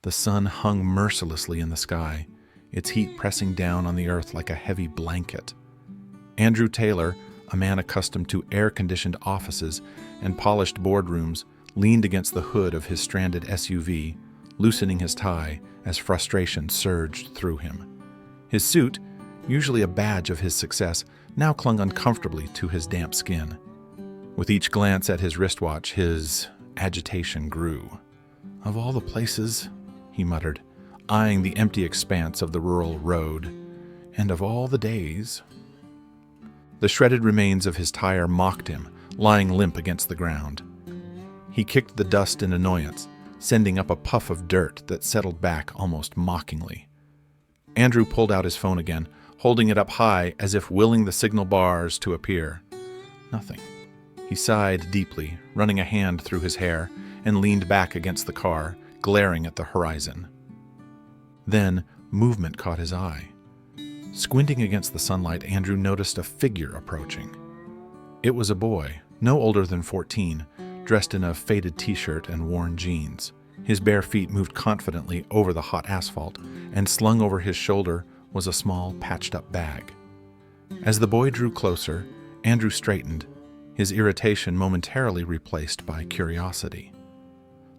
The sun hung mercilessly in the sky, its heat pressing down on the earth like a heavy blanket. Andrew Taylor, a man accustomed to air-conditioned offices and polished boardrooms, leaned against the hood of his stranded SUV, loosening his tie as frustration surged through him. His suit, usually a badge of his success, now clung uncomfortably to his damp skin. With each glance at his wristwatch, his agitation grew. "Of all the places," he muttered, eyeing the empty expanse of the rural road, "and of all the days." The shredded remains of his tire mocked him, lying limp against the ground. He kicked the dust in annoyance, sending up a puff of dirt that settled back almost mockingly. Andrew pulled out his phone again, holding it up high as if willing the signal bars to appear. Nothing. He sighed deeply, running a hand through his hair, and leaned back against the car, glaring at the horizon. Then, movement caught his eye. Squinting against the sunlight, Andrew noticed a figure approaching. It was a boy, no older than 14, dressed in a faded t-shirt and worn jeans. His bare feet moved confidently over the hot asphalt, and slung over his shoulder was a small, patched-up bag. As the boy drew closer, Andrew straightened, his irritation momentarily replaced by curiosity.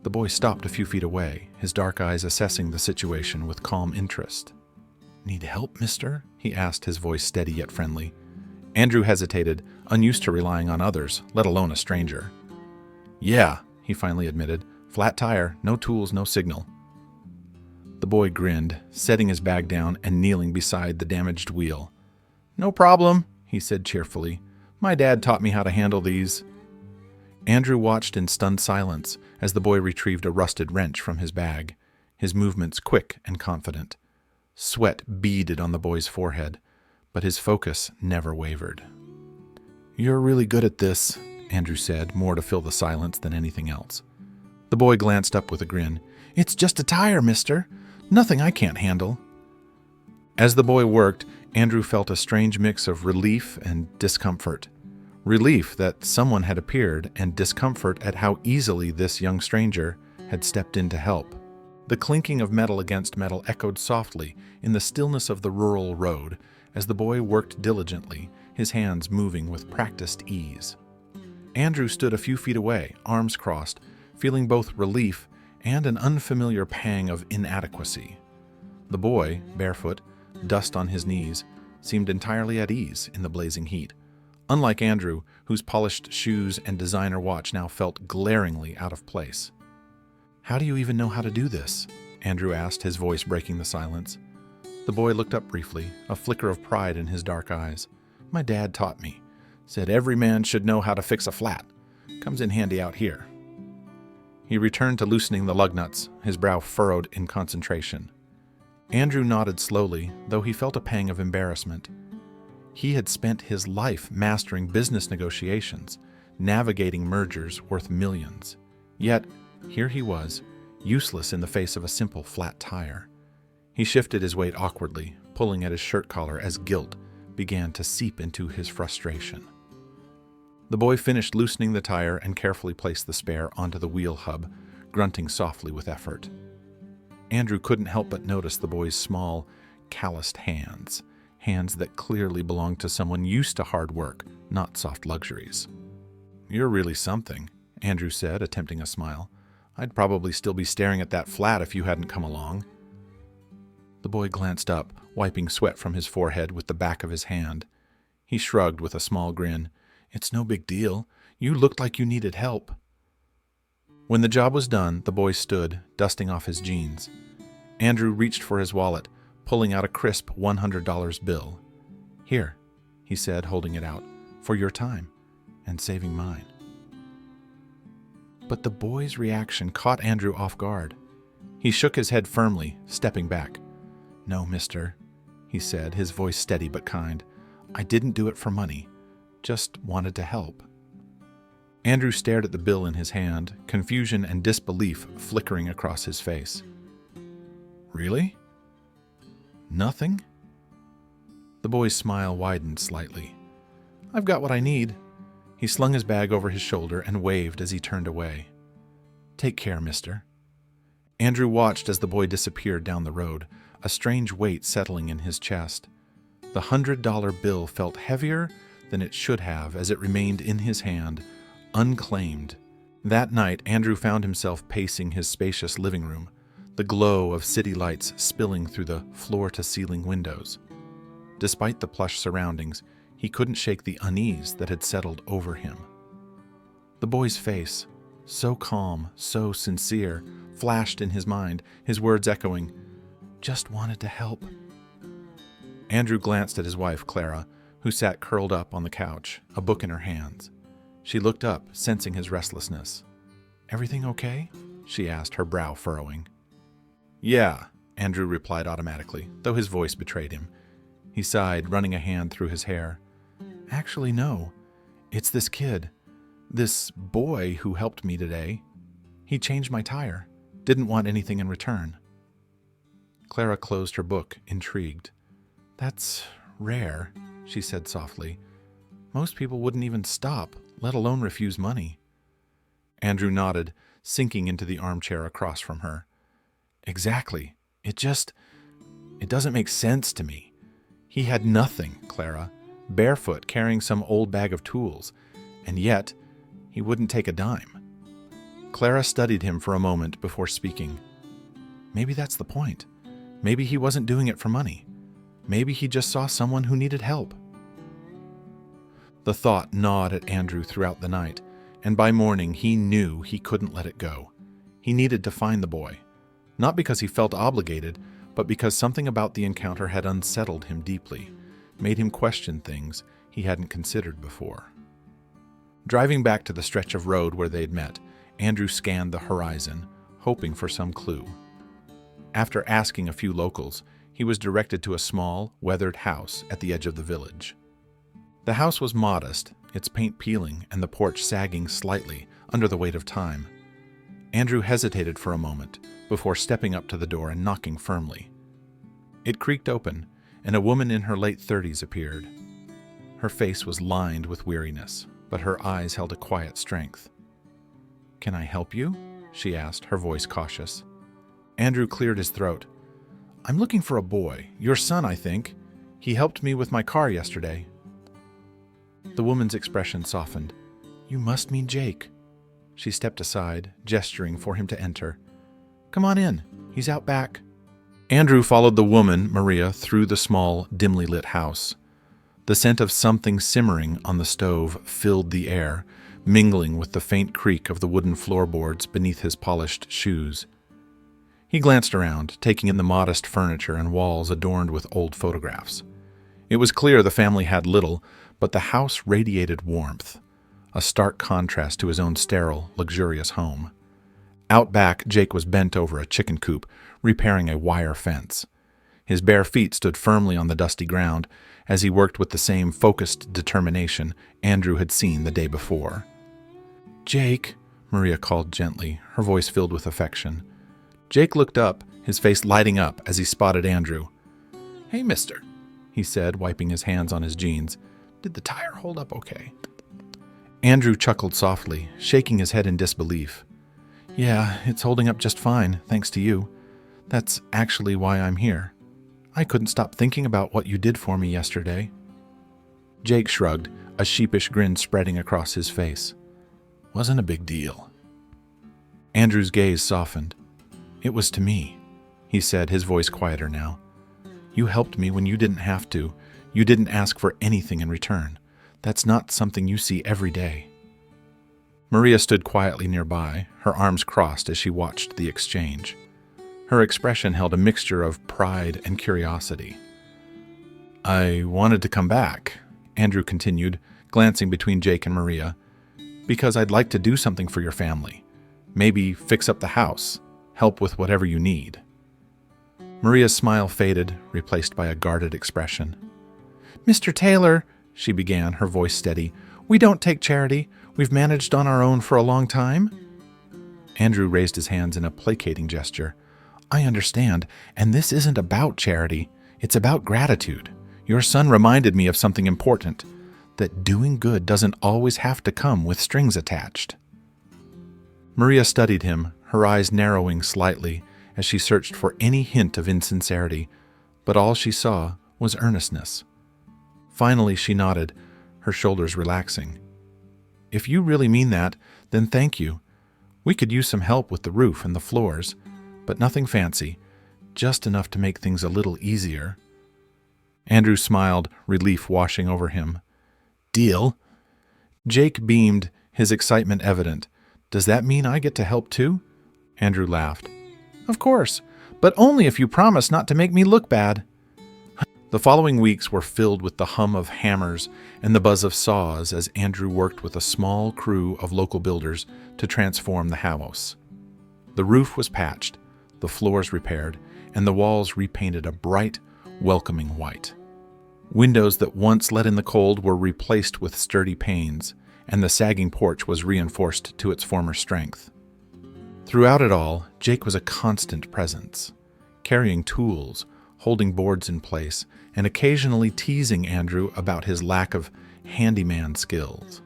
The boy stopped a few feet away, his dark eyes assessing the situation with calm interest. "Need help, mister?" he asked, his voice steady yet friendly. Andrew hesitated, unused to relying on others, let alone a stranger. "Yeah," he finally admitted. "Flat tire, no tools, no signal." The boy grinned, setting his bag down and kneeling beside the damaged wheel. "No problem," he said cheerfully. "My dad taught me how to handle these." Andrew watched in stunned silence as the boy retrieved a rusted wrench from his bag, his movements quick and confident. Sweat beaded on the boy's forehead, but his focus never wavered. "You're really good at this," Andrew said, more to fill the silence than anything else. The boy glanced up with a grin. "It's just a tire, mister. Nothing I can't handle." As the boy worked, Andrew felt a strange mix of relief and discomfort. Relief that someone had appeared, and discomfort at how easily this young stranger had stepped in to help. The clinking of metal against metal echoed softly in the stillness of the rural road as the boy worked diligently, his hands moving with practiced ease. Andrew stood a few feet away, arms crossed, feeling both relief and an unfamiliar pang of inadequacy. The boy, barefoot, dust on his knees, seemed entirely at ease in the blazing heat, unlike Andrew, whose polished shoes and designer watch now felt glaringly out of place. "How do you even know how to do this?" Andrew asked, his voice breaking the silence. The boy looked up briefly, a flicker of pride in his dark eyes. "My dad taught me. Said every man should know how to fix a flat. Comes in handy out here." He returned to loosening the lug nuts, his brow furrowed in concentration. Andrew nodded slowly, though he felt a pang of embarrassment. He had spent his life mastering business negotiations, navigating mergers worth millions. Yet, here he was, useless in the face of a simple flat tire. He shifted his weight awkwardly, pulling at his shirt collar as guilt began to seep into his frustration. The boy finished loosening the tire and carefully placed the spare onto the wheel hub, grunting softly with effort. Andrew couldn't help but notice the boy's small, calloused hands that clearly belonged to someone used to hard work, not soft luxuries. "You're really something," Andrew said, attempting a smile. "I'd probably still be staring at that flat if you hadn't come along." The boy glanced up, wiping sweat from his forehead with the back of his hand. He shrugged with a small grin. "It's no big deal. You looked like you needed help." When the job was done, the boy stood, dusting off his jeans. Andrew reached for his wallet, pulling out a crisp $100 bill. "Here," he said, holding it out, "for your time, and saving mine." But the boy's reaction caught Andrew off guard. He shook his head firmly, stepping back. "No, mister," he said, his voice steady but kind. "I didn't do it for money. Just wanted to help." Andrew stared at the bill in his hand, confusion and disbelief flickering across his face. "Really? Nothing?" The boy's smile widened slightly. "I've got what I need." He slung his bag over his shoulder and waved as he turned away. "Take care, mister." Andrew watched as the boy disappeared down the road, a strange weight settling in his chest. The $100 bill felt heavier than it should have as it remained in his hand, unclaimed. That night, Andrew found himself pacing his spacious living room, the glow of city lights spilling through the floor-to-ceiling windows. Despite the plush surroundings, he couldn't shake the unease that had settled over him. The boy's face, so calm, so sincere, flashed in his mind, his words echoing, "Just wanted to help." Andrew glanced at his wife, Clara, who sat curled up on the couch, a book in her hands. She looked up, sensing his restlessness. "Everything okay?" she asked, her brow furrowing. "Yeah," Andrew replied automatically, though his voice betrayed him. He sighed, running a hand through his hair. "Actually, no. It's this kid. This boy who helped me today. He changed my tire. Didn't want anything in return." Clara closed her book, intrigued. "That's rare," she said softly. "Most people wouldn't even stop, let alone refuse money." Andrew nodded, sinking into the armchair across from her. "Exactly. It doesn't make sense to me. He had nothing, Clara, barefoot carrying some old bag of tools, and yet he wouldn't take a dime." Clara studied him for a moment before speaking. "Maybe that's the point. Maybe he wasn't doing it for money. Maybe he just saw someone who needed help." The thought gnawed at Andrew throughout the night, and by morning he knew he couldn't let it go. He needed to find the boy, not because he felt obligated, but because something about the encounter had unsettled him deeply, made him question things he hadn't considered before. Driving back to the stretch of road where they'd met, Andrew scanned the horizon, hoping for some clue. After asking a few locals, he was directed to a small, weathered house at the edge of the village. The house was modest, its paint peeling and the porch sagging slightly under the weight of time. Andrew hesitated for a moment before stepping up to the door and knocking firmly. It creaked open, and a woman in her late 30s appeared. Her face was lined with weariness, but her eyes held a quiet strength. "Can I help you?" she asked, her voice cautious. Andrew cleared his throat. "I'm looking for a boy, your son, I think. He helped me with my car yesterday." The woman's expression softened. "You must mean Jake." She stepped aside, gesturing for him to enter. "Come on in. He's out back." Andrew followed the woman, Maria, through the small, dimly lit house. The scent of something simmering on the stove filled the air, mingling with the faint creak of the wooden floorboards beneath his polished shoes. He glanced around, taking in the modest furniture and walls adorned with old photographs. It was clear the family had little, but the house radiated warmth, a stark contrast to his own sterile, luxurious home. Out back, Jake was bent over a chicken coop, repairing a wire fence. His bare feet stood firmly on the dusty ground as he worked with the same focused determination Andrew had seen the day before. "Jake," Maria called gently, her voice filled with affection. Jake looked up, his face lighting up as he spotted Andrew. "Hey, mister," he said, wiping his hands on his jeans. "Did the tire hold up okay?" Andrew chuckled softly, shaking his head in disbelief. "Yeah, it's holding up just fine, thanks to you. That's actually why I'm here. I couldn't stop thinking about what you did for me yesterday." Jake shrugged, a sheepish grin spreading across his face. "Wasn't a big deal." Andrew's gaze softened. "It was to me," he said, his voice quieter now. "You helped me when you didn't have to. You didn't ask for anything in return. That's not something you see every day." Maria stood quietly nearby, her arms crossed as she watched the exchange. Her expression held a mixture of pride and curiosity. "I wanted to come back," Andrew continued, glancing between Jake and Maria, "because I'd like to do something for your family. Maybe fix up the house, help with whatever you need." Maria's smile faded, replaced by a guarded expression. "Mr. Taylor," she began, her voice steady, "we don't take charity. We've managed on our own for a long time." Andrew raised his hands in a placating gesture. "I understand, and this isn't about charity. It's about gratitude. Your son reminded me of something important, that doing good doesn't always have to come with strings attached." Maria studied him, her eyes narrowing slightly as she searched for any hint of insincerity, but all she saw was earnestness. Finally, she nodded, her shoulders relaxing. "If you really mean that, then thank you. We could use some help with the roof and the floors, but nothing fancy, just enough to make things a little easier." Andrew smiled, relief washing over him. "Deal." Jake beamed, his excitement evident. "Does that mean I get to help too?" Andrew laughed. "Of course, but only if you promise not to make me look bad." The following weeks were filled with the hum of hammers and the buzz of saws as Andrew worked with a small crew of local builders to transform the house. The roof was patched, the floors repaired, and the walls repainted a bright, welcoming white. Windows that once let in the cold were replaced with sturdy panes, and the sagging porch was reinforced to its former strength. Throughout it all, Jake was a constant presence, carrying tools, holding boards in place, and occasionally teasing Andrew about his lack of handyman skills.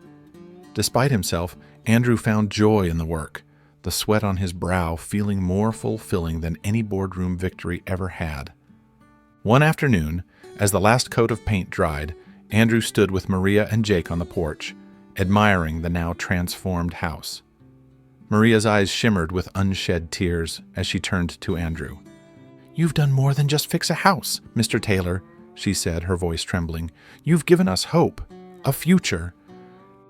Despite himself, Andrew found joy in the work, the sweat on his brow feeling more fulfilling than any boardroom victory ever had. One afternoon, as the last coat of paint dried, Andrew stood with Maria and Jake on the porch, admiring the now transformed house. Maria's eyes shimmered with unshed tears as she turned to Andrew. "You've done more than just fix a house, Mr. Taylor," she said, her voice trembling. "You've given us hope, a future."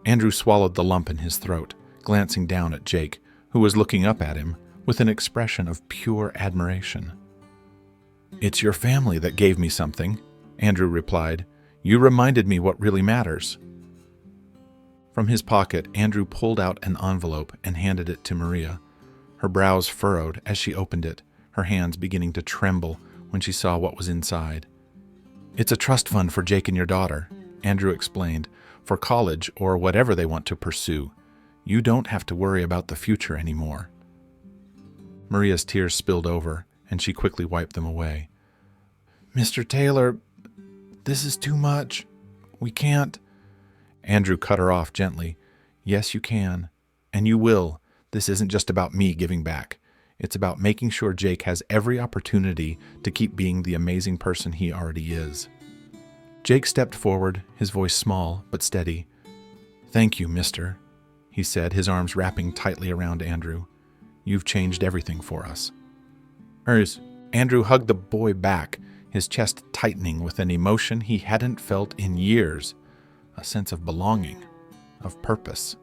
Andrew swallowed the lump in his throat, glancing down at Jake, who was looking up at him with an expression of pure admiration. "It's your family that gave me something," Andrew replied. "You reminded me what really matters." From his pocket, Andrew pulled out an envelope and handed it to Maria. Her brows furrowed as she opened it, her hands beginning to tremble when she saw what was inside. "It's a trust fund for Jake and your daughter," Andrew explained, "for college or whatever they want to pursue. You don't have to worry about the future anymore." Maria's tears spilled over, and she quickly wiped them away. "Mr. Taylor, this is too much. We can't." Andrew cut her off gently. "Yes, you can. And you will. This isn't just about me giving back. It's about making sure Jake has every opportunity to keep being the amazing person he already is." Jake stepped forward, his voice small but steady. "Thank you, mister," he said, his arms wrapping tightly around Andrew. "You've changed everything for us." Andrew hugged the boy back, his chest tightening with an emotion he hadn't felt in years, a sense of belonging, of purpose.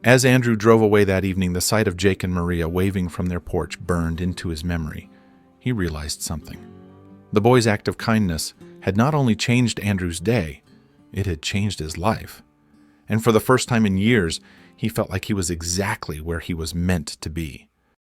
As Andrew drove away that evening, the sight of Jake and Maria waving from their porch burned into his memory. He realized something. The boy's act of kindness had not only changed Andrew's day, it had changed his life. And for the first time in years, he felt like he was exactly where he was meant to be.